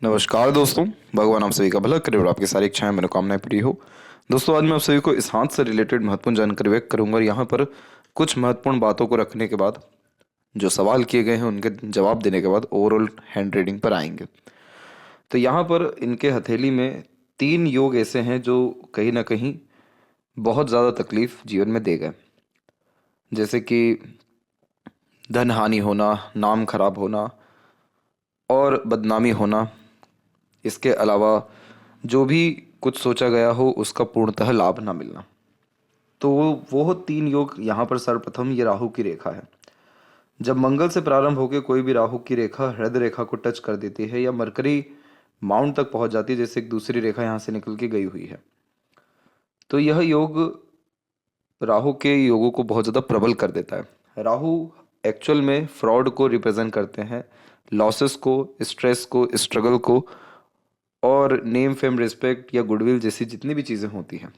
नमस्कार दोस्तों। भगवान आप सभी का भला करे और आपकी सारी इच्छाएं मनोकामनाएं पूरी हो। दोस्तों, आज मैं आप सभी को इस हाथ से रिलेटेड महत्वपूर्ण जानकारी व्यक्त करूंगा और यहाँ पर कुछ महत्वपूर्ण बातों को रखने के बाद जो सवाल किए गए हैं उनके जवाब देने के बाद ओवरऑल हैंड रीडिंग पर आएंगे। तो यहाँ पर इनके हथेली में 3 योग ऐसे हैं जो कहीं ना कहीं बहुत ज़्यादा तकलीफ जीवन में दे गए, जैसे कि धन हानि होना, नाम खराब होना और बदनामी होना। इसके अलावा जो भी कुछ सोचा गया हो उसका पूर्णतः लाभ ना मिलना। तो वो 3 योग यहाँ पर सर्वप्रथम ये राहु की रेखा है। जब मंगल से प्रारंभ होकर कोई भी राहु की रेखा हृदय रेखा को टच कर देती है या मरकरी माउंट तक पहुंच जाती है, जैसे एक दूसरी रेखा यहाँ से निकल के गई हुई है, तो यह योग राहु के योगों को बहुत ज़्यादा प्रबल कर देता है। राहु एक्चुअल में फ्रॉड को रिप्रेजेंट करते हैं, लॉसेस को, स्ट्रेस को, स्ट्रगल को, और नेम फेम रिस्पेक्ट या गुडविल जैसी जितनी भी चीज़ें होती हैं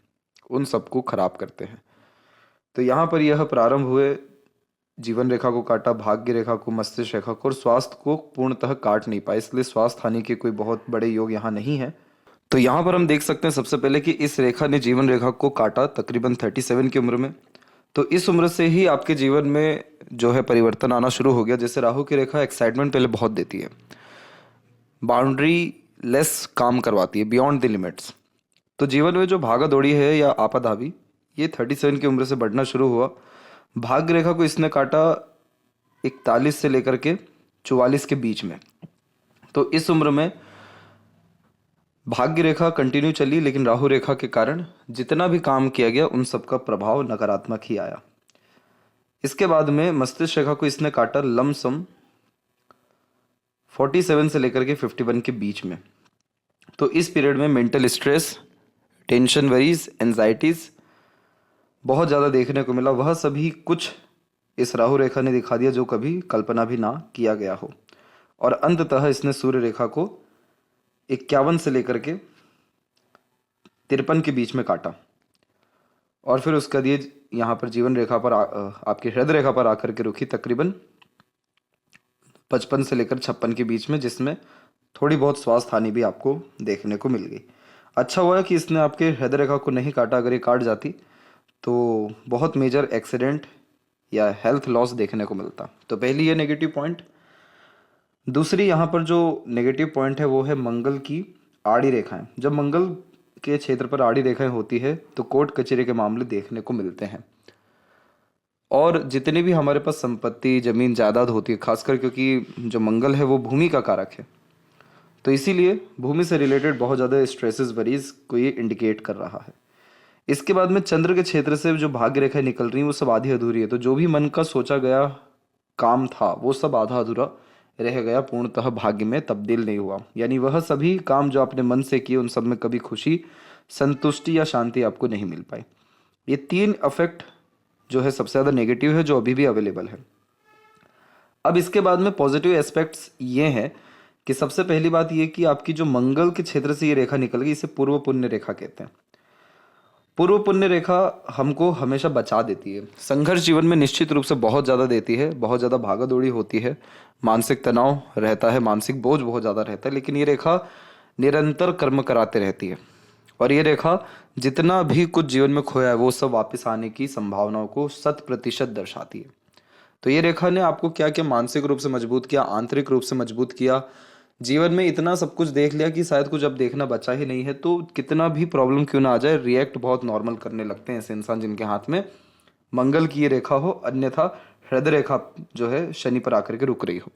उन सबको खराब करते हैं। तो यहाँ पर यह प्रारंभ हुए, जीवन रेखा को काटा, भाग्य रेखा को, मस्तिष्क रेखा को, और स्वास्थ्य को पूर्णतः काट नहीं पाए, इसलिए स्वास्थ्य हानि के कोई बहुत बड़े योग यहाँ नहीं है। तो यहाँ पर हम देख सकते हैं सबसे पहले कि इस रेखा ने जीवन रेखा को काटा तकरीबन 37 की उम्र में। तो इस उम्र से ही आपके जीवन में जो है परिवर्तन आना शुरू हो गया। जैसे राहु की रेखा एक्साइटमेंट पहले बहुत देती है, बाउंड्री लेस काम करवाती है, बियॉन्ड द लिमिट्स। तो जीवन में जो भागा दौड़ी है या आपाधापी, ये 37 की उम्र से बढ़ना शुरू हुआ। भाग्य रेखा को इसने काटा 41 से लेकर के 44 के बीच में। तो इस उम्र में भाग्य रेखा कंटिन्यू चली, लेकिन राहु रेखा के कारण जितना भी काम किया गया उन सबका प्रभाव नकारात्मक ही आया। इसके बाद में मस्तिष्क रेखा को इसने काटा लमसम 47 से लेकर के 51 के बीच में। तो इस पीरियड में mental stress, tension, worries, anxieties बहुत ज़्यादा देखने को मिला। वह सभी कुछ इस राहु रेखा ने दिखा दिया जो कभी कल्पना भी ना किया गया हो। और अंततः इसने सूर्य रेखा को 51 से लेकर के 53 के बीच में काटा, और फिर उसका दिए यहाँ पर जीवन रेखा पर आपके हृदय रेखा पर आकर के रुकी तकरीबन 55 से लेकर 56 के बीच में, जिसमें थोड़ी बहुत स्वास्थ्य हानि भी आपको देखने को मिल गई। अच्छा हुआ कि इसने आपके हृदय रेखा को नहीं काटा, अगर ये काट जाती तो बहुत मेजर एक्सीडेंट या हेल्थ लॉस देखने को मिलता। तो पहली ये नेगेटिव पॉइंट। दूसरी यहाँ पर जो नेगेटिव पॉइंट है वो है मंगल की आड़ी रेखाएं। जब मंगल के क्षेत्र पर आड़ी रेखाएं होती है तो कोर्ट कचहरी के मामले देखने को मिलते हैं। और जितनी भी हमारे पास संपत्ति, जमीन, जायदाद होती है, खासकर क्योंकि जो मंगल है वो भूमि का कारक है, तो इसीलिए भूमि से रिलेटेड बहुत ज़्यादा स्ट्रेसेस, वरीज को ये इंडिकेट कर रहा है। इसके बाद में चंद्र के क्षेत्र से जो भाग्य रेखाएं निकल रही हैं वो सब आधी अधूरी है। तो जो भी मन का सोचा गया काम था वो सब आधा अधूरा रह गया, पूर्णतः भाग्य में तब्दील नहीं हुआ। यानी वह सभी काम जो आपने मन से किए उन सब में कभी खुशी, संतुष्टि या शांति आपको नहीं मिल पाई। ये 3 अफेक्ट जो है सबसे ज़्यादा नेगेटिव है, जो अभी भी अवेलेबल है। अब इसके बाद में पॉजिटिव एस्पेक्ट्स ये हैं कि सबसे पहली बात ये कि आपकी जो मंगल के क्षेत्र से ये रेखा निकल गई, इसे पूर्व पुण्य रेखा कहते हैं। पूर्व पुण्य रेखा हमको हमेशा बचा देती है। संघर्ष जीवन में निश्चित रूप से बहुत ज़्यादा देती है, बहुत ज़्यादा भागा दौड़ी होती है, मानसिक तनाव रहता है, मानसिक बोझ बहुत ज़्यादा रहता है, लेकिन ये रेखा निरंतर कर्म कराते रहती है। और ये रेखा जितना भी कुछ जीवन में खोया है वो सब वापस आने की संभावनाओं को 100% दर्शाती है। तो ये रेखा ने आपको क्या क्या मानसिक रूप से मजबूत किया, आंतरिक रूप से मजबूत किया। जीवन में इतना सब कुछ देख लिया कि शायद कुछ अब देखना बचा ही नहीं है। तो कितना भी प्रॉब्लम क्यों ना आ जाए, रिएक्ट बहुत नॉर्मल करने लगते हैं ऐसे इंसान जिनके हाथ में मंगल की ये रेखा हो, अन्यथा हृदय रेखा जो है शनि पर आकर के रुक रही हो।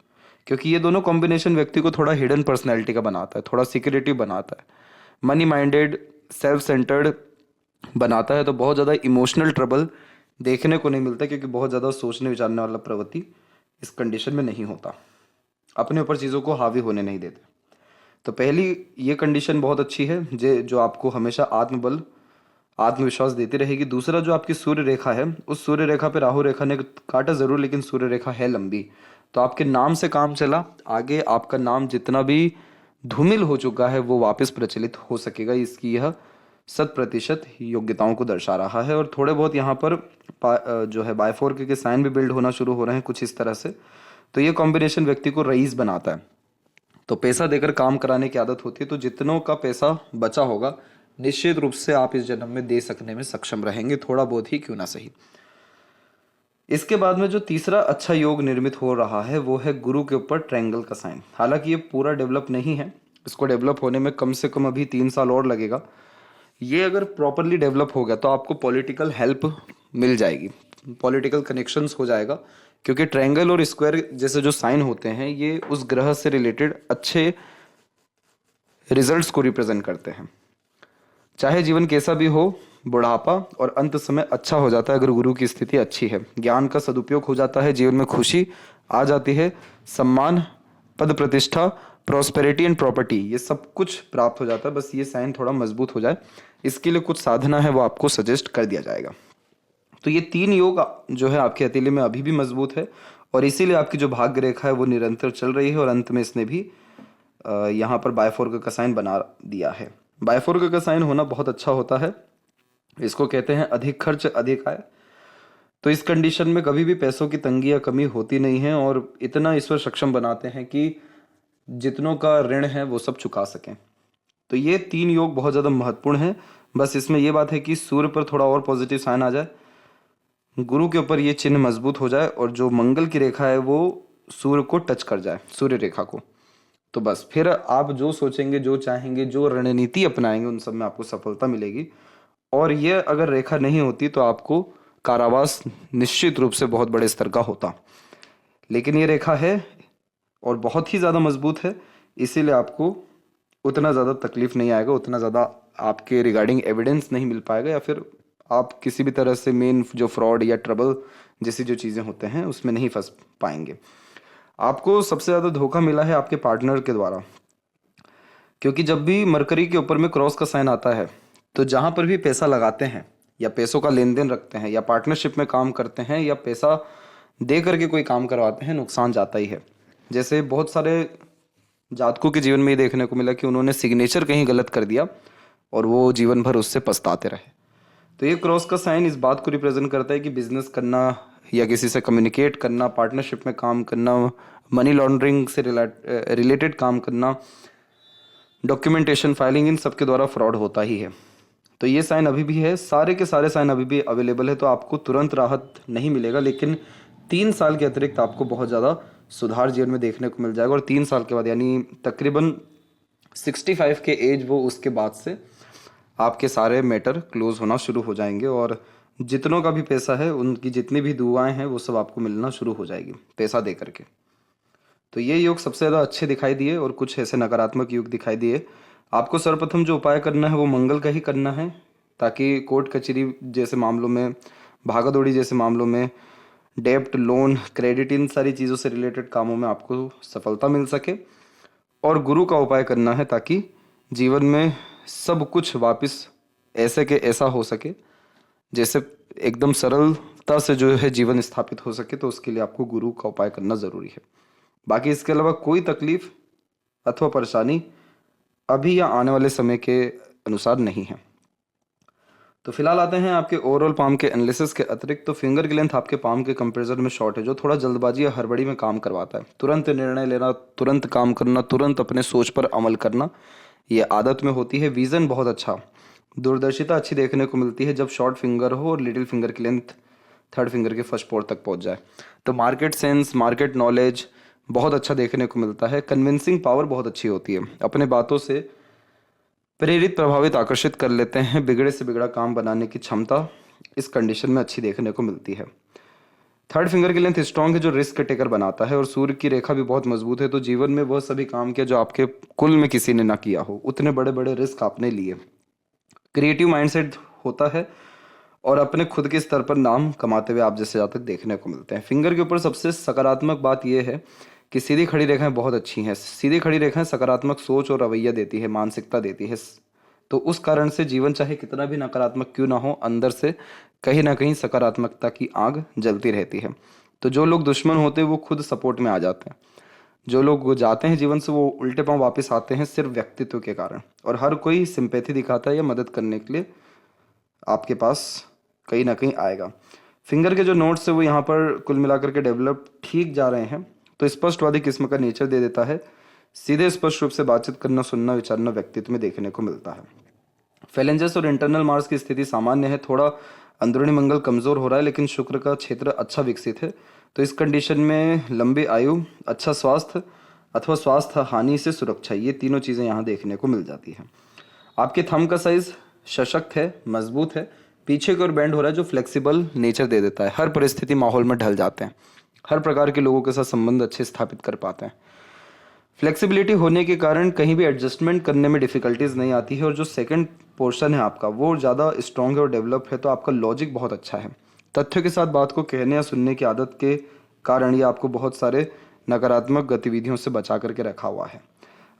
क्योंकि ये दोनों कॉम्बिनेशन व्यक्ति को थोड़ा हिडन पर्सनैलिटी का बनाता है, थोड़ा सिक्योरिटिव बनाता है, मनी माइंडेड, सेल्फ सेंटर्ड बनाता है। तो बहुत ज़्यादा इमोशनल ट्रबल देखने को नहीं मिलता, क्योंकि बहुत ज़्यादा सोचने विचारने वाला प्रवृत्ति इस कंडीशन में नहीं होता, अपने ऊपर चीज़ों को हावी होने नहीं देते। तो पहली ये कंडीशन बहुत अच्छी है जो आपको हमेशा आत्मबल, आत्मविश्वास देती रहेगी। दूसरा, जो आपकी सूर्य रेखा है, उस सूर्य रेखा पे राहु रेखा ने काटा ज़रूर, लेकिन सूर्य रेखा है लंबी, तो आपके नाम से काम चला। आगे आपका नाम जितना भी धूमिल हो चुका है वो वापस प्रचलित हो सकेगा, इसकी यह 100% योग्यताओं को दर्शा रहा है। और थोड़े बहुत यहाँ पर जो है बायफोर के साइन भी बिल्ड होना शुरू हो रहे हैं कुछ इस तरह से। तो ये कॉम्बिनेशन व्यक्ति को रईस बनाता है। तो पैसा देकर काम कराने की आदत होती है, तो जितनों का पैसा बचा होगा निश्चित रूप से आप इस जन्म में दे सकने में सक्षम रहेंगे, थोड़ा बहुत ही क्यों ना सही। इसके बाद में जो तीसरा अच्छा योग निर्मित हो रहा है वो है गुरु के ऊपर ट्रायंगल का साइन। हालांकि ये पूरा डेवलप नहीं है, इसको डेवलप होने में कम से कम अभी 3 साल और लगेगा। ये अगर प्रॉपरली डेवलप हो गया तो आपको पॉलिटिकल हेल्प मिल जाएगी, पॉलिटिकल कनेक्शंस हो जाएगा, क्योंकि ट्रायंगल और स्क्वायर जैसे जो साइन होते हैं ये उस ग्रह से रिलेटेड अच्छे रिजल्ट्स को रिप्रेजेंट करते हैं। चाहे जीवन कैसा भी हो, बुढ़ापा और अंत समय अच्छा हो जाता है अगर गुरु की स्थिति अच्छी है। ज्ञान का सदुपयोग हो जाता है, जीवन में खुशी आ जाती है, सम्मान, पद प्रतिष्ठा, प्रॉस्पेरिटी एंड प्रॉपर्टी ये सब कुछ प्राप्त हो जाता है। बस ये साइन थोड़ा मजबूत हो जाए, इसके लिए कुछ साधना है वो आपको सजेस्ट कर दिया जाएगा। तो ये 3 योग जो है आपके हथेली में अभी भी मजबूत है, और इसीलिए आपकी जो भाग्य रेखा है वो निरंतर चल रही है, और अंत में इसने भी यहाँ पर बायफोर्क का साइन बना दिया है। बायफोर्क का साइन होना बहुत अच्छा होता है, इसको कहते हैं अधिक खर्च अधिक आय। तो इस कंडीशन में कभी भी पैसों की तंगी या कमी होती नहीं है, और इतना ईश्वर सक्षम बनाते हैं कि जितनों का ऋण है वो सब चुका सकें। तो ये 3 योग बहुत ज़्यादा महत्वपूर्ण है। बस इसमें ये बात है कि सूर्य पर थोड़ा और पॉजिटिव साइन आ जाए, गुरु के ऊपर ये चिन्ह मजबूत हो जाए, और जो मंगल की रेखा है वो सूर्य को टच कर जाए, सूर्य रेखा को, तो बस फिर आप जो सोचेंगे, जो चाहेंगे, जो रणनीति अपनाएंगे उन सब में आपको सफलता मिलेगी। और ये अगर रेखा नहीं होती तो आपको कारावास निश्चित रूप से बहुत बड़े स्तर का होता, लेकिन ये रेखा है और बहुत ही ज़्यादा मजबूत है, इसीलिए आपको उतना ज़्यादा तकलीफ नहीं आएगा, उतना ज़्यादा आपके रिगार्डिंग एविडेंस नहीं मिल पाएगा, या फिर आप किसी भी तरह से मेन जो फ्रॉड या ट्रबल जैसी जो चीज़ें होते हैं उसमें नहीं फंस पाएंगे। आपको सबसे ज़्यादा धोखा मिला है आपके पार्टनर के द्वारा, क्योंकि जब भी मरकरी के ऊपर में क्रॉस का साइन आता है तो जहाँ पर भी पैसा लगाते हैं या पैसों का लेन देन रखते हैं या पार्टनरशिप में काम करते हैं या पैसा दे करके कोई काम करवाते हैं, नुकसान जाता ही है। जैसे बहुत सारे जातकों के जीवन में ये देखने को मिला कि उन्होंने सिग्नेचर कहीं गलत कर दिया और वो जीवन भर उससे पछताते रहे। तो ये क्रॉस का साइन इस बात को रिप्रेजेंट करता है कि बिजनेस करना या किसी से कम्युनिकेट करना, पार्टनरशिप में काम करना, मनी लॉन्ड्रिंग से रिलेटेड काम करना, डॉक्यूमेंटेशन फाइलिंग, इन सब के द्वारा फ्रॉड होता ही है। तो ये साइन अभी भी है, सारे के सारे साइन अभी भी अवेलेबल है। तो आपको तुरंत राहत नहीं मिलेगा, लेकिन 3 साल के अतिरिक्त आपको बहुत ज़्यादा सुधार जीवन में देखने को मिल जाएगा। और 3 साल के बाद यानी तकरीबन 65 के एज वो उसके बाद से आपके सारे मैटर क्लोज होना शुरू हो जाएंगे, और जितनों का भी पैसा है उनकी जितनी भी दुआएं हैं वो सब आपको मिलना शुरू हो जाएगी पैसा दे करके। तो ये योग सबसे ज़्यादा अच्छे दिखाई दिए, और कुछ ऐसे नकारात्मक योग दिखाई दिए। आपको सर्वप्रथम जो उपाय करना है वो मंगल का ही करना है, ताकि कोर्ट कचहरी जैसे मामलों में, भागादौड़ी जैसे मामलों में, डेब्ट, लोन, क्रेडिट, इन सारी चीज़ों से रिलेटेड कामों में आपको सफलता मिल सके। और गुरु का उपाय करना है ताकि जीवन में सब कुछ वापस ऐसे के ऐसा हो सके, जैसे एकदम सरलता से जो है जीवन स्थापित हो सके। तो उसके लिए आपको गुरु का उपाय करना ज़रूरी है। बाकी इसके अलावा कोई तकलीफ अथवा परेशानी अभी या आने वाले समय के अनुसार नहीं है। तो फिलहाल आते हैं आपके ओवरऑल पाम के एनालिसिस के अतिरिक्त। तो फिंगर की लेंथ आपके पाम के कंपेरिजन में शॉर्ट है, जो थोड़ा जल्दबाजी या हड़बड़ी में काम करवाता है। तुरंत निर्णय लेना, तुरंत काम करना, तुरंत अपने सोच पर अमल करना, ये आदत में होती है। विजन बहुत अच्छा, दूरदर्शिता अच्छी देखने को मिलती है जब शॉर्ट फिंगर हो और लिटिल फिंगर की लेंथ थर्ड फिंगर के फर्स्ट पोर तक पहुंच जाए। तो मार्केट सेंस, मार्केट नॉलेज बहुत अच्छा देखने को मिलता है। कन्विंसिंग पावर बहुत अच्छी होती है, अपने बातों से प्रेरित, प्रभावित, आकर्षित कर लेते हैं। बिगड़े से बिगड़ा काम बनाने की क्षमता इस कंडीशन में अच्छी देखने को मिलती है। थर्ड फिंगर की लेंथ स्ट्रांग है, जो रिस्क टेकर बनाता है, और सूर्य की रेखा भी बहुत मजबूत है। तो जीवन में वह सभी काम किया जो आपके कुल में किसी ने ना किया हो, उतने बड़े बड़े रिस्क आपने लिए। क्रिएटिव माइंडसेट होता है और अपने खुद के स्तर पर नाम कमाते हुए आप जैसे जातक देखने को मिलते हैं। फिंगर के ऊपर सबसे सकारात्मक बात यह है कि सीधी खड़ी रेखाएं बहुत अच्छी हैं। सीधी खड़ी रेखाएं सकारात्मक सोच और रवैया देती है, मानसिकता देती है। तो उस कारण से जीवन चाहे कितना भी नकारात्मक क्यों ना हो, अंदर से कहीं ना कहीं सकारात्मकता की आग जलती रहती है। तो जो लोग दुश्मन होते हैं वो खुद सपोर्ट में आ जाते हैं, जो लोग जाते हैं जीवन से वो उल्टे पांव वापस आते हैं सिर्फ व्यक्तित्व के कारण। और हर कोई सिंपैथी दिखाता है या मदद करने के लिए आपके पास कहीं ना कहीं आएगा। फिंगर के जो नोट्स है वो यहाँ पर कुल मिलाकर के डेवलप ठीक जा रहे हैं। तो स्पष्टवादी किस्म का नेचर दे देता है, सीधे स्पष्ट रूप से बातचीत करना, सुनना, विचारना व्यक्तित्व में देखने को मिलता है। फेलेंजस और इंटरनल मार्स की स्थिति सामान्य है, थोड़ा अंदरूनी मंगल कमजोर हो रहा है, लेकिन शुक्र का क्षेत्र अच्छा विकसित है। तो इस कंडीशन में लंबी आयु, अच्छा स्वास्थ्य अथवा स्वास्थ्य हानि से सुरक्षा, ये तीनों चीज़ें यहाँ देखने को मिल जाती हैं। आपके थंब का साइज सशक्त है, मजबूत है, पीछे की ओर बेंड हो रहा है, जो फ्लेक्सिबल नेचर दे देता है। हर परिस्थिति माहौल में ढल जाते हैं, हर प्रकार के लोगों के साथ संबंध अच्छे स्थापित कर पाते हैं। फ्लेक्सिबिलिटी होने के कारण कहीं भी एडजस्टमेंट करने में डिफिकल्टीज नहीं आती है। और जो सेकंड पोर्शन है आपका, वो ज़्यादा स्ट्रांग है और डेवलप है। तो आपका लॉजिक बहुत अच्छा है। तथ्यों के साथ बात को कहने या सुनने की आदत के कारण ये आपको बहुत सारे नकारात्मक गतिविधियों से बचा करके रखा हुआ है।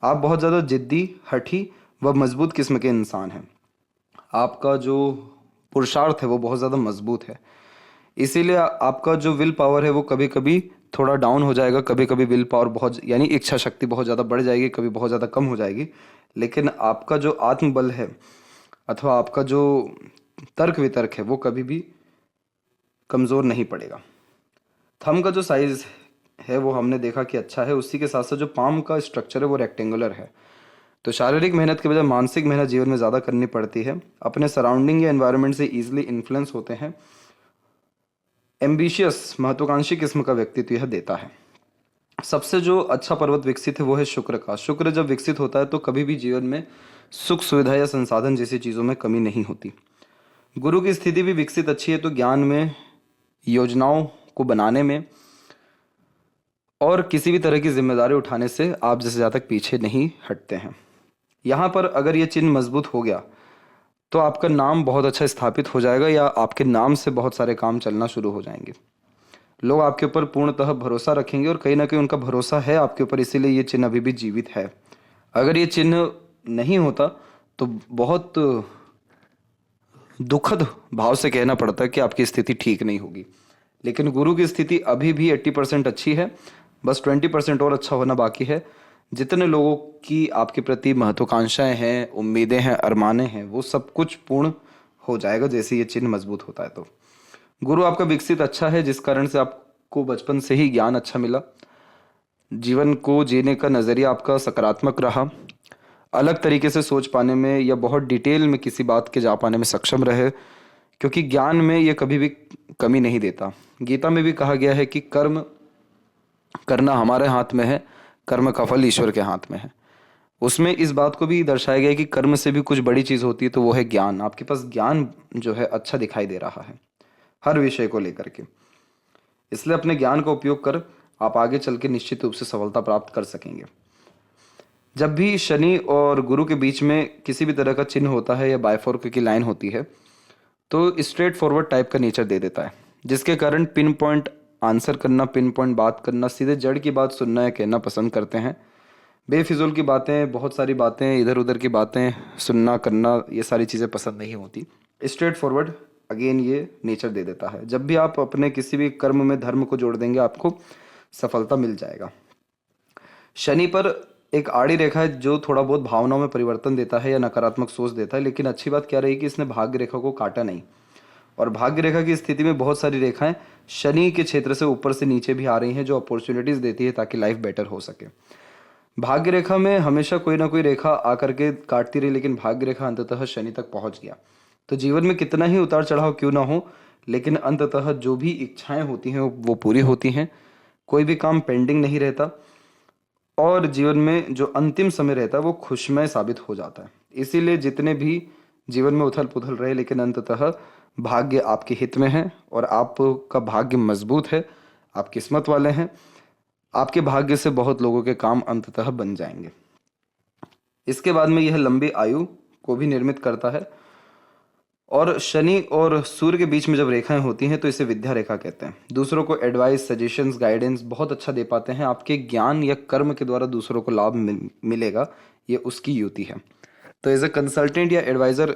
आप बहुत ज़्यादा जिद्दी, हठी व मजबूत किस्म के इंसान हैं। आपका जो पुरुषार्थ है वो बहुत ज़्यादा मजबूत है। इसीलिए आपका जो विल पावर है वो कभी कभी थोड़ा डाउन हो जाएगा, कभी कभी विल पावर बहुत यानी इच्छा शक्ति बहुत ज़्यादा बढ़ जाएगी, कभी बहुत ज़्यादा कम हो जाएगी। लेकिन आपका जो आत्मबल है अथवा आपका जो तर्क वितर्क है वो कभी भी कमज़ोर नहीं पड़ेगा। थंब का जो साइज है वो हमने देखा कि अच्छा है। उसी के साथ साथ जो पाम का स्ट्रक्चर है वो रेक्टेंगुलर है। तो शारीरिक मेहनत के बजाय मानसिक मेहनत जीवन में ज़्यादा करनी पड़ती है। अपने सराउंडिंग या एनवायरनमेंट से ईजिली इन्फ्लुएंस होते हैं। एम्बिशियस, महत्वाकांक्षी किस्म का व्यक्तित्व यह देता है। सबसे जो अच्छा पर्वत विकसित है वो है शुक्र का। शुक्र जब विकसित होता है तो कभी भी जीवन में सुख सुविधा या संसाधन जैसी चीज़ों में कमी नहीं होती। गुरु की स्थिति भी विकसित अच्छी है, तो ज्ञान में, योजनाओं को बनाने में और किसी भी तरह की जिम्मेदारी उठाने से आप जैसे ज़्यादा तक पीछे नहीं हटते हैं। यहाँ पर अगर ये चिन्ह मजबूत हो गया तो आपका नाम बहुत अच्छा स्थापित हो जाएगा, या आपके नाम से बहुत सारे काम चलना शुरू हो जाएंगे। लोग आपके ऊपर पूर्णतः भरोसा रखेंगे और कहीं ना कहीं उनका भरोसा है आपके ऊपर, इसीलिए ये चिन्ह अभी भी जीवित है। अगर ये चिन्ह नहीं होता तो बहुत दुखद भाव से कहना पड़ता है कि आपकी स्थिति ठीक नहीं होगी। लेकिन गुरु की स्थिति अभी भी 80% अच्छी है, बस 20% और अच्छा होना बाकी है। जितने लोगों की आपके प्रति महत्वाकांक्षाएं हैं, उम्मीदें हैं, अरमाने हैं, वो सब कुछ पूर्ण हो जाएगा जैसे ये चिन्ह मजबूत होता है। तो गुरु आपका विकसित अच्छा है, जिस कारण से आपको बचपन से ही ज्ञान अच्छा मिला। जीवन को जीने का नज़रिया आपका सकारात्मक रहा। अलग तरीके से सोच पाने में या बहुत डिटेल में किसी बात के जा पाने में सक्षम रहे, क्योंकि ज्ञान में ये कभी भी कमी नहीं देता। गीता में भी कहा गया है कि कर्म करना हमारे हाथ में है, कर्म का फल ईश्वर के हाथ में है। उसमें इस बात को भी दर्शाया गया है कि कर्म से भी कुछ बड़ी चीज़ होती है, तो वो है ज्ञान। आपके पास ज्ञान जो है अच्छा दिखाई दे रहा है हर विषय को लेकर के। इसलिए अपने ज्ञान का उपयोग कर आप आगे चल के निश्चित रूप से सफलता प्राप्त कर सकेंगे। जब भी शनि और गुरु के बीच में किसी भी तरह का चिन्ह होता है या बायफोर्क की लाइन होती है तो स्ट्रेट फॉरवर्ड टाइप का नेचर दे देता है, जिसके कारण पिन पॉइंट आंसर करना, पिन पॉइंट बात करना, सीधे जड़ की बात सुनना या कहना पसंद करते हैं। बेफिजूल की बातें, बहुत सारी बातें, इधर उधर की बातें सुनना करना, ये सारी चीज़ें पसंद नहीं होती। स्ट्रेट फॉरवर्ड अगेन ये नेचर दे देता है। जब भी आप अपने किसी भी कर्म में धर्म को जोड़ देंगे आपको सफलता मिल जाएगा। शनि पर एक आड़ी रेखा है जो थोड़ा बहुत भावनाओं में परिवर्तन देता है या नकारात्मक सोच देता है, लेकिन अच्छी बात क्या रही कि इसने भाग्य रेखा को काटा नहीं। और भाग्य रेखा की स्थिति में बहुत सारी रेखाएं शनि के क्षेत्र से ऊपर से नीचे भी आ रही हैं, जो अपॉर्चुनिटीज देती है ताकि लाइफ बेटर हो सके। भाग्य रेखा में हमेशा कोई ना कोई रेखा आकर के काटती रही, लेकिन भाग्य रेखा अंततः शनि तक पहुंच गया। तो जीवन में कितना ही उतार चढ़ाव क्यों ना हो, लेकिन अंततः जो भी इच्छाएं होती हैं वो पूरी होती हैं। कोई भी काम पेंडिंग नहीं रहता और जीवन में जो अंतिम समय रहता है वो खुशमय साबित हो जाता है। इसीलिए जितने भी जीवन में उथल पुथल रहे, लेकिन अंततः भाग्य आपके हित में है और आपका भाग्य मजबूत है, आप किस्मत वाले हैं। आपके भाग्य से बहुत लोगों के काम अंततः बन जाएंगे। इसके बाद में यह लंबी आयु को भी निर्मित करता है। और शनि और सूर्य के बीच में जब रेखाएं होती हैं तो इसे विद्या रेखा कहते हैं। दूसरों को एडवाइस, सजेशंस, गाइडेंस बहुत अच्छा दे पाते हैं। आपके ज्ञान या कर्म के द्वारा दूसरों को लाभ मिलेगा, ये उसकी युति है। तो एज ए कंसल्टेंट या एडवाइज़र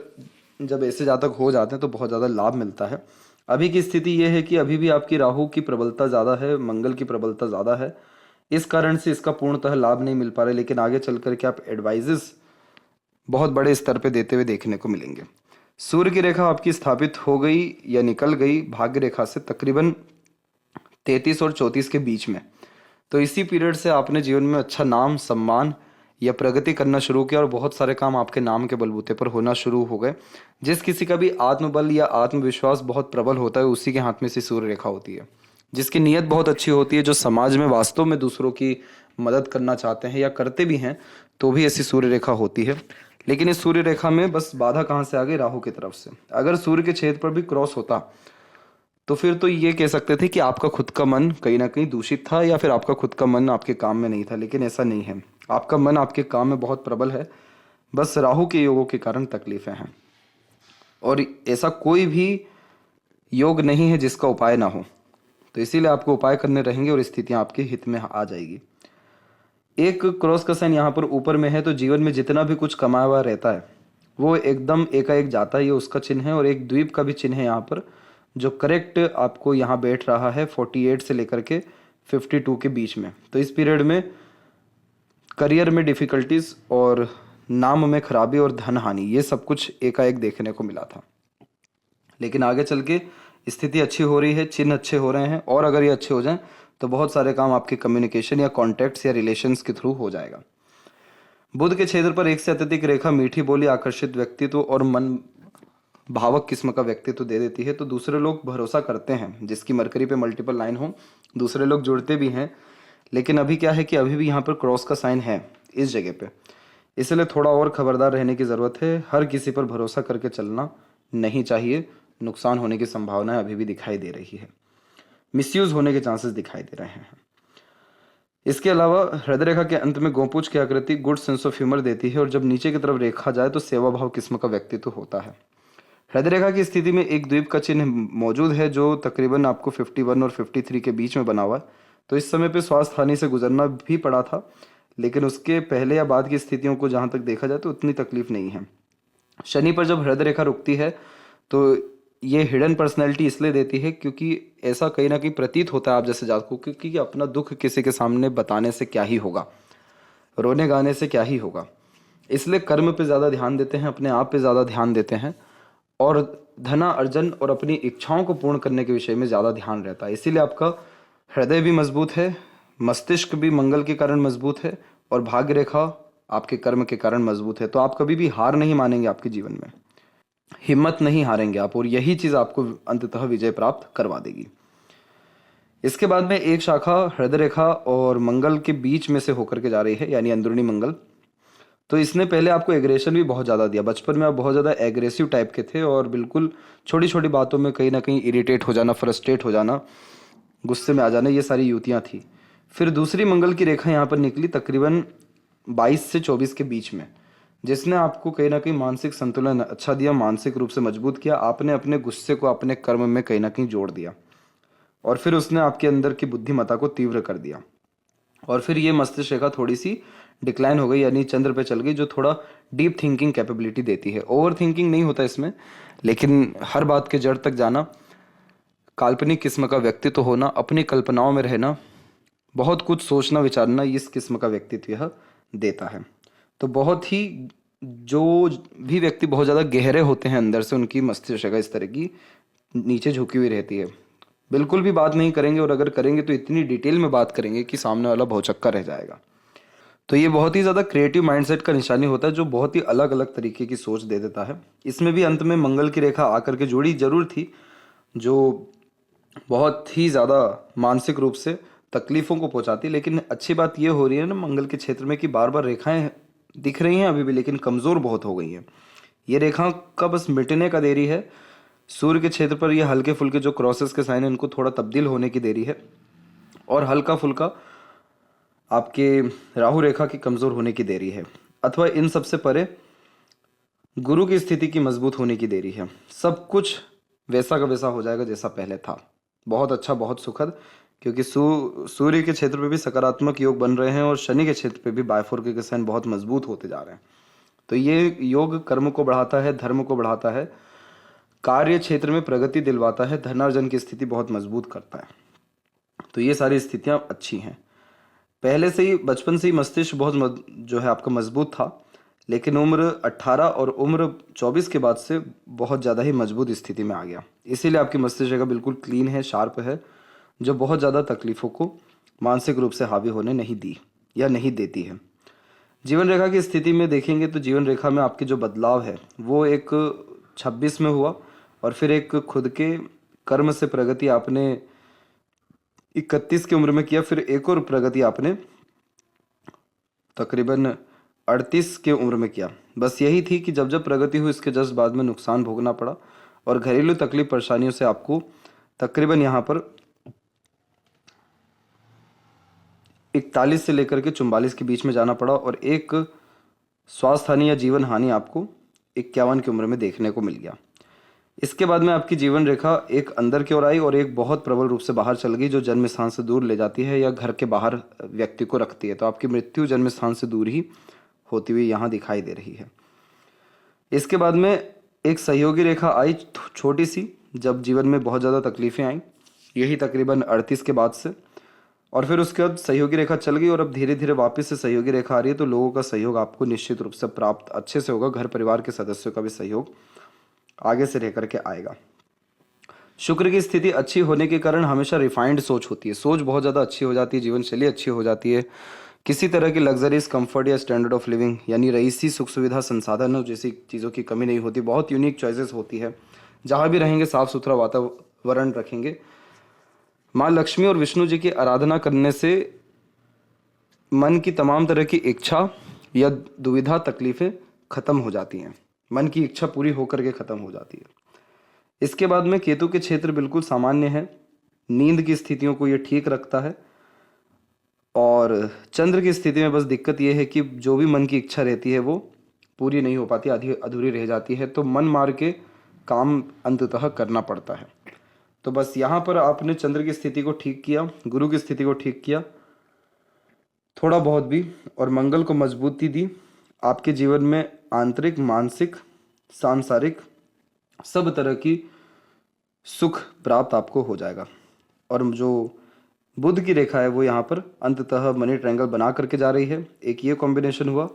जब ऐसे जातक हो जाते हैं तो बहुत ज़्यादा लाभ मिलता है। अभी की स्थिति ये है कि अभी भी आपकी राहु की प्रबलता ज़्यादा है, मंगल की प्रबलता ज़्यादा है, इस कारण से इसका पूर्णतः लाभ नहीं मिल पा रहा है। लेकिन आगे चल करके आप एडवाइजेस बहुत बड़े स्तर पे देते हुए देखने को मिलेंगे। सूर्य की रेखा आपकी स्थापित हो गई या निकल गई भाग्य रेखा से तकरीबन 33 और 34 के बीच में। तो इसी पीरियड से आपने जीवन में अच्छा नाम, सम्मान या प्रगति करना शुरू किया और बहुत सारे काम आपके नाम के बलबूते पर होना शुरू हो गए। जिस किसी का भी आत्मबल या आत्मविश्वास बहुत प्रबल होता है, उसी के हाथ में से सूर्य रेखा होती है। जिसकी नीयत बहुत अच्छी होती है, जो समाज में वास्तव में दूसरों की मदद करना चाहते हैं या करते भी हैं, तो भी ऐसी सूर्य रेखा होती है। लेकिन इस सूर्य रेखा में बस बाधा कहाँ से आ गई? राहु की तरफ से। अगर सूर्य के क्षेत्र पर भी क्रॉस होता तो फिर तो ये कह सकते थे कि आपका खुद का मन कहीं ना कहीं दूषित था, या फिर आपका खुद का मन आपके काम में नहीं था। लेकिन ऐसा नहीं है, आपका मन आपके काम में बहुत प्रबल है, बस राहु के योगों के कारण तकलीफें हैं। और ऐसा कोई भी योग नहीं है जिसका उपाय ना हो, तो इसीलिए आपको उपाय करने रहेंगे और स्थितियां आपके हित में आ जाएगी। एक क्रॉस का साइन यहाँ पर ऊपर में है, तो जीवन में जितना भी कुछ कमाया हुआ रहता है वो एकदम एकाएक जाता है, ये उसका चिन्ह है। और एक द्वीप का भी चिन्ह है यहाँ पर, जो करेक्ट आपको यहाँ बैठ रहा है 48 से लेकर के 52 के बीच में। तो इस पीरियड में करियर में डिफिकल्टीज और नाम में खराबी और धन हानि, ये सब कुछ एकाएक देखने को मिला था। लेकिन आगे चल के स्थिति अच्छी हो रही है, चिन्ह अच्छे हो रहे हैं, और अगर ये अच्छे हो जाएं तो बहुत सारे काम आपके कम्युनिकेशन या कॉन्टैक्ट्स या रिलेशंस के थ्रू हो जाएगा। बुध के क्षेत्र पर एक से अत्यधिक रेखा मीठी बोली, आकर्षित व्यक्तित्व और मन भावक किस्म का व्यक्तित्व दे देती है। तो दूसरे लोग भरोसा करते हैं, जिसकी मरकरी पे मल्टीपल लाइन हो, दूसरे लोग जुड़ते भी हैं। लेकिन अभी क्या है कि अभी भी यहाँ पर क्रॉस का साइन है इस जगह पे, इसलिए थोड़ा और खबरदार रहने की ज़रूरत है। हर किसी पर भरोसा करके चलना नहीं चाहिए, नुकसान होने की संभावना अभी भी दिखाई दे रही है, मिसयूज होने के चांसेस दिखाई दे रहे हैं। इसके अलावा हृदय रेखा के अंत में गोपूछ की आकृति गुड सेंस ऑफ ह्यूमर देती है, और जब नीचे की तरफ रेखा जाए तो सेवा भाव किस्म का व्यक्तित्व होता है। हृदय रेखा की स्थिति में एक द्वीप का चिन्ह मौजूद है, जो तकरीबन आपको 51 और 53 के बीच में बना हुआ है। तो इस समय पे स्वास्थ्य हानि से गुजरना भी पड़ा था, लेकिन उसके पहले या बाद की स्थितियों को जहाँ तक देखा जाए तो उतनी तकलीफ नहीं है। शनि पर जब हृदय रेखा रुकती है तो ये हिडन पर्सनैलिटी इसलिए देती है क्योंकि ऐसा कहीं ना कहीं प्रतीत होता है आप जैसे जातकों को, क्योंकि अपना दुख किसी के सामने बताने से क्या ही होगा, रोने गाने से क्या ही होगा। इसलिए कर्म पे ज़्यादा ध्यान देते हैं, अपने आप पे ज़्यादा ध्यान देते हैं, और धना अर्जन और अपनी इच्छाओं को पूर्ण करने के विषय में ज़्यादा ध्यान रहता है। इसीलिए आपका हृदय भी मजबूत है, मस्तिष्क भी मंगल के कारण मजबूत है, और भाग्य रेखा आपके कर्म के कारण मजबूत है। तो आप कभी भी हार नहीं मानेंगे, आपके जीवन में हिम्मत नहीं हारेंगे आप, और यही चीज़ आपको अंततः विजय प्राप्त करवा देगी। इसके बाद में एक शाखा हृदय रेखा और मंगल के बीच में से होकर के जा रही है, यानी अंदरूनी मंगल। तो इसने पहले आपको एग्रेशन भी बहुत ज़्यादा दिया। बचपन में आप बहुत ज़्यादा एग्रेसिव टाइप के थे, और बिल्कुल छोटी छोटी बातों में कहीं ना कहीं इरिटेट हो जाना, फ्रस्ट्रेट हो जाना, गुस्से में आ जाना, ये सारी युतियाँ थी। फिर दूसरी मंगल की रेखा यहाँ पर निकली तकरीबन 22 से 24 के बीच में, जिसने आपको कहीं ना कहीं मानसिक संतुलन अच्छा दिया, मानसिक रूप से मजबूत किया। आपने अपने गुस्से को अपने कर्म में कहीं ना कहीं जोड़ दिया, और फिर उसने आपके अंदर की बुद्धिमत्ता को तीव्र कर दिया। और फिर ये मस्तिष्क रेखा थोड़ी सी डिक्लाइन हो गई, यानी चंद्र पे चल गई, जो थोड़ा डीप थिंकिंग कैपेबिलिटी देती है। ओवर थिंकिंग नहीं होता इसमें, लेकिन हर बात के जड़ तक जाना, काल्पनिक किस्म का व्यक्तित्व होना, अपनी कल्पनाओं में रहना, बहुत कुछ सोचना विचारना, इस किस्म का व्यक्तित्व यह देता है। तो बहुत ही जो भी व्यक्ति बहुत ज़्यादा गहरे होते हैं अंदर से, उनकी मस्तिष्क रेखा इस तरह की नीचे झुकी हुई रहती है। बिल्कुल भी बात नहीं करेंगे, और अगर करेंगे तो इतनी डिटेल में बात करेंगे कि सामने वाला भौचक्का रह जाएगा। तो ये बहुत ही ज़्यादा क्रिएटिव माइंडसेट का निशानी होता है, जो बहुत ही अलग अलग तरीके की सोच दे देता है। इसमें भी अंत में मंगल की रेखा आकर के जुड़ी जरूर थी, जो बहुत ही ज़्यादा मानसिक रूप से तकलीफ़ों को पहुंचाती। लेकिन अच्छी बात ये हो रही है ना मंगल के क्षेत्र में, कि बार बार रेखाएं दिख रही हैं अभी भी, लेकिन कमज़ोर बहुत हो गई हैं। ये रेखा का बस मिटने का देरी है। सूर्य के क्षेत्र पर ये हल्के फुल्के जो क्रॉसेस के साइन है, इनको थोड़ा तब्दील होने की देरी है, और हल्का फुल्का आपके राहु रेखा की कमज़ोर होने की देरी है, अथवा इन सबसे परे गुरु की स्थिति की मजबूत होने की देरी है। सब कुछ वैसा का वैसा हो जाएगा जैसा पहले था। बहुत अच्छा, बहुत सुखद, क्योंकि सूर्य के क्षेत्र पे भी सकारात्मक योग बन रहे हैं, और शनि के क्षेत्र पे भी बायफोर के साइन बहुत मजबूत होते जा रहे हैं। तो ये योग कर्म को बढ़ाता है, धर्म को बढ़ाता है, कार्य क्षेत्र में प्रगति दिलवाता है, धनार्जन की स्थिति बहुत मजबूत करता है। तो ये सारी स्थितियां अच्छी हैं। पहले से ही बचपन से ही मस्तिष्क बहुत जो है आपका मजबूत था, लेकिन उम्र 18 और उम्र 24 के बाद से बहुत ज़्यादा ही मजबूत स्थिति में आ गया। इसीलिए आपकी मस्तिष्क का बिल्कुल क्लीन है, शार्प है, जो बहुत ज़्यादा तकलीफ़ों को मानसिक रूप से हावी होने नहीं दी या नहीं देती है। जीवन रेखा की स्थिति में देखेंगे तो जीवन रेखा में आपके जो बदलाव है वो एक 26 में हुआ, और फिर एक खुद के कर्म से प्रगति आपने 31 की उम्र में किया, फिर एक और प्रगति आपने तकरीबन 38 के उम्र में किया। बस यही थी कि जब जब प्रगति हुई इसके जस्ट बाद में नुकसान भोगना पड़ा, और घरेलू तकलीफ परेशानियों से आपको तकरीबन यहाँ पर 41 से लेकर के 44 के बीच में जाना पड़ा, और एक स्वास्थ्य हानि या जीवन हानि आपको 51 की उम्र में देखने को मिल गया। इसके बाद में आपकी जीवन रेखा एक अंदर की ओर आई और एक बहुत प्रबल रूप से बाहर चल गई, जो जन्म स्थान से दूर ले जाती है या घर के बाहर व्यक्ति को रखती है। तो आपकी मृत्यु जन्म स्थान से दूर ही होती हुई यहाँ दिखाई दे रही है। इसके बाद में एक सहयोगी रेखा आई छोटी सी, जब जीवन में बहुत ज़्यादा तकलीफ़ें आई, यही तकरीबन 38 के बाद से, और फिर उसके बाद सहयोगी रेखा चल गई और अब धीरे धीरे वापस से सहयोगी रेखा आ रही है। तो लोगों का सहयोग आपको निश्चित रूप से प्राप्त अच्छे से होगा। घर परिवार के सदस्यों का भी सहयोग आगे से रह करके आएगा। शुक्र की स्थिति अच्छी होने के कारण हमेशा रिफाइंड सोच होती है, सोच बहुत ज़्यादा अच्छी हो जाती है, जीवन शैली अच्छी हो जाती है। किसी तरह की लग्जरीज कंफर्ट या स्टैंडर्ड ऑफ लिविंग यानी रईसी सुख सुविधा संसाधनों जैसी चीज़ों की कमी नहीं होती। बहुत यूनिक चॉइसेस होती है। जहाँ भी रहेंगे साफ सुथरा वातावरण रखेंगे। माँ लक्ष्मी और विष्णु जी की आराधना करने से मन की तमाम तरह की इच्छा या दुविधा तकलीफ़ें खत्म हो जाती हैं। मन की इच्छा पूरी होकर के खत्म हो जाती है। इसके बाद में केतु के क्षेत्र बिल्कुल सामान्य है। नींद की स्थितियों को ये ठीक रखता है, और चंद्र की स्थिति में बस दिक्कत ये है कि जो भी मन की इच्छा रहती है वो पूरी नहीं हो पाती, आधी अधूरी रह जाती है। तो मन मार के काम अंततः करना पड़ता है। तो बस यहाँ पर आपने चंद्र की स्थिति को ठीक किया, गुरु की स्थिति को ठीक किया थोड़ा बहुत भी, और मंगल को मजबूती दी। आपके जीवन में आंतरिक, मानसिक, सांसारिक सब तरह की सुख प्राप्त आपको हो जाएगा। और जो बुध की रेखा है वो यहाँ पर अंततः मनी ट्रायंगल बना करके जा रही है। एक ये कॉम्बिनेशन हुआ,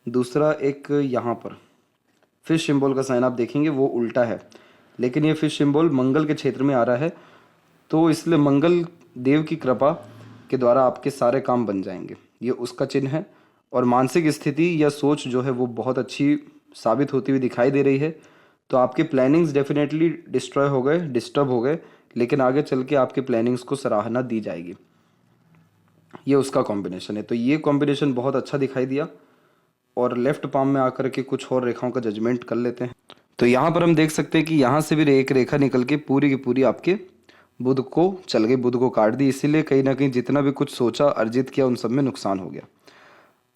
दूसरा एक यहाँ पर फिश सिंबल का साइन आप देखेंगे वो उल्टा है, लेकिन ये फिश सिंबल मंगल के क्षेत्र में आ रहा है। तो इसलिए मंगल देव की कृपा के द्वारा आपके सारे काम बन जाएंगे, ये उसका चिन्ह है। और मानसिक स्थिति या सोच जो है वो बहुत अच्छी साबित होती हुई दिखाई दे रही है। तो आपके प्लानिंग्स डेफिनेटली डिस्ट्रॉय हो गए, डिस्टर्ब हो गए, लेकिन आगे चल के आपके प्लानिंग्स को सराहना दी जाएगी। ये उसका कॉम्बिनेशन है। तो ये कॉम्बिनेशन बहुत अच्छा दिखाई दिया। और लेफ्ट पाम में आकर के कुछ और रेखाओं का जजमेंट कर लेते हैं। तो यहाँ पर हम देख सकते हैं कि यहाँ से भी एक रेखा निकल के पूरी की पूरी आपके बुध को चल गई, बुध को काट दी। इसीलिए कहीं ना कहीं जितना भी कुछ सोचा, अर्जित किया, उन सब में नुकसान हो गया।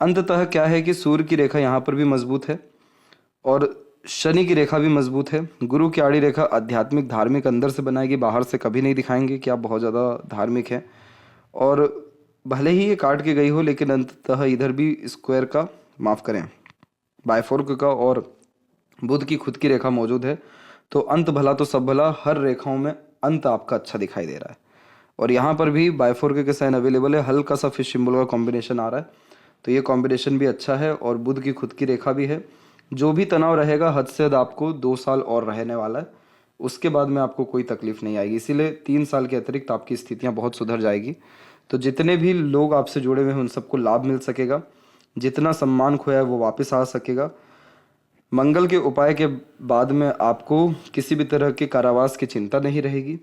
अंततः क्या है कि सूर्य की रेखा यहाँ पर भी मजबूत है और शनि की रेखा भी मजबूत है। गुरु की आड़ी रेखा आध्यात्मिक, धार्मिक अंदर से बनाएगी, बाहर से कभी नहीं दिखाएंगे कि आप बहुत ज़्यादा धार्मिक हैं। और भले ही ये काट के गई हो, लेकिन अंततः इधर भी स्क्वायर का, माफ़ करें, बायफोर्क का और बुध की खुद की रेखा मौजूद है। तो अंत भला तो सब भला, हर रेखाओं में अंत आपका अच्छा दिखाई दे रहा है। और यहाँ पर भी बायफोर्क के साइन अवेलेबल है, हल्का सा फिश सिंबल का कॉम्बिनेशन आ रहा है। तो ये कॉम्बिनेशन भी अच्छा है और बुध की खुद की रेखा भी है। जो भी तनाव रहेगा हद से हद आपको 2 साल और रहने वाला है, उसके बाद में आपको कोई तकलीफ नहीं आएगी। इसीलिए 3 साल के अतिरिक्त आपकी स्थितियाँ बहुत सुधर जाएगी। तो जितने भी लोग आपसे जुड़े हुए हैं उन सबको लाभ मिल सकेगा। जितना सम्मान खोया है वो वापस आ सकेगा। मंगल के उपाय के बाद में आपको किसी भी तरह के कारावास की चिंता नहीं रहेगी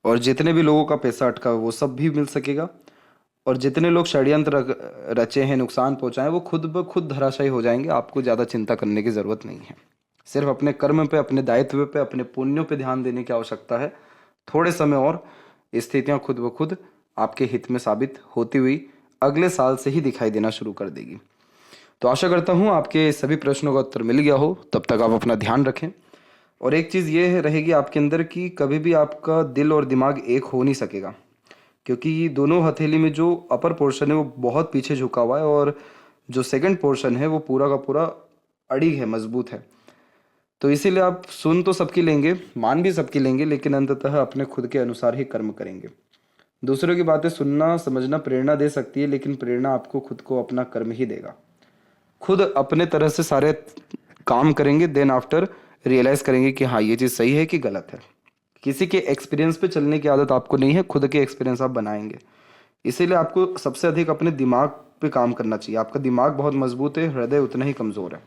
और जितने भी लोगों का पैसा अटका है वो सब भी मिल सकेगा। और जितने लोग षड्यंत्र रचे हैं, नुकसान पहुंचाए, वो खुद ब खुद धराशायी हो जाएंगे। आपको ज़्यादा चिंता करने की ज़रूरत नहीं है। सिर्फ अपने कर्म पे, अपने दायित्व पे, अपने पुण्यों पे ध्यान देने की आवश्यकता है। थोड़े समय और स्थितियाँ खुद ब खुद आपके हित में साबित होती हुई अगले साल से ही दिखाई देना शुरू कर देगी। तो आशा करता हूँ आपके सभी प्रश्नों का उत्तर मिल गया हो। तब तक आप अपना ध्यान रखें। और एक चीज़ ये रहेगी आपके अंदर कि कभी भी आपका दिल और दिमाग एक हो नहीं सकेगा, क्योंकि दोनों हथेली में जो अपर पोर्शन है वो बहुत पीछे झुका हुआ है और जो सेकंड पोर्शन है वो पूरा का पूरा अड़ी है, मजबूत है। तो इसीलिए आप सुन तो सबकी लेंगे, मान भी सबकी लेंगे, लेकिन अंततः अपने खुद के अनुसार ही कर्म करेंगे। दूसरों की बातें सुनना समझना प्रेरणा दे सकती है, लेकिन प्रेरणा आपको खुद को अपना कर्म ही देगा। खुद अपने तरह से सारे काम करेंगे, देन आफ्टर रियलाइज करेंगे कि हाँ ये चीज़ सही है कि गलत है। किसी के एक्सपीरियंस पे चलने की आदत आपको नहीं है, खुद के एक्सपीरियंस आप बनाएंगे। इसीलिए आपको सबसे अधिक अपने दिमाग पे काम करना चाहिए। आपका दिमाग बहुत मजबूत है, हृदय उतना ही कमज़ोर है।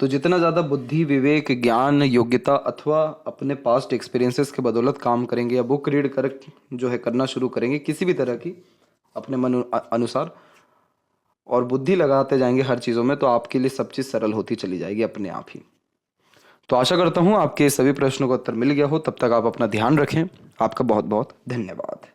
तो जितना ज़्यादा बुद्धि, विवेक, ज्ञान, योग्यता अथवा अपने पास्ट एक्सपीरियंसेस के बदौलत काम करेंगे या बुक रीड कर जो है करना शुरू करेंगे किसी भी तरह की अपने मन अनुसार, और बुद्धि लगाते जाएंगे हर चीज़ों में, तो आपके लिए सब चीज़ सरल होती चली जाएगी अपने आप ही। तो आशा करता हूँ आपके सभी प्रश्नों का उत्तर मिल गया हो। तब तक आप अपना ध्यान रखें। आपका बहुत बहुत धन्यवाद।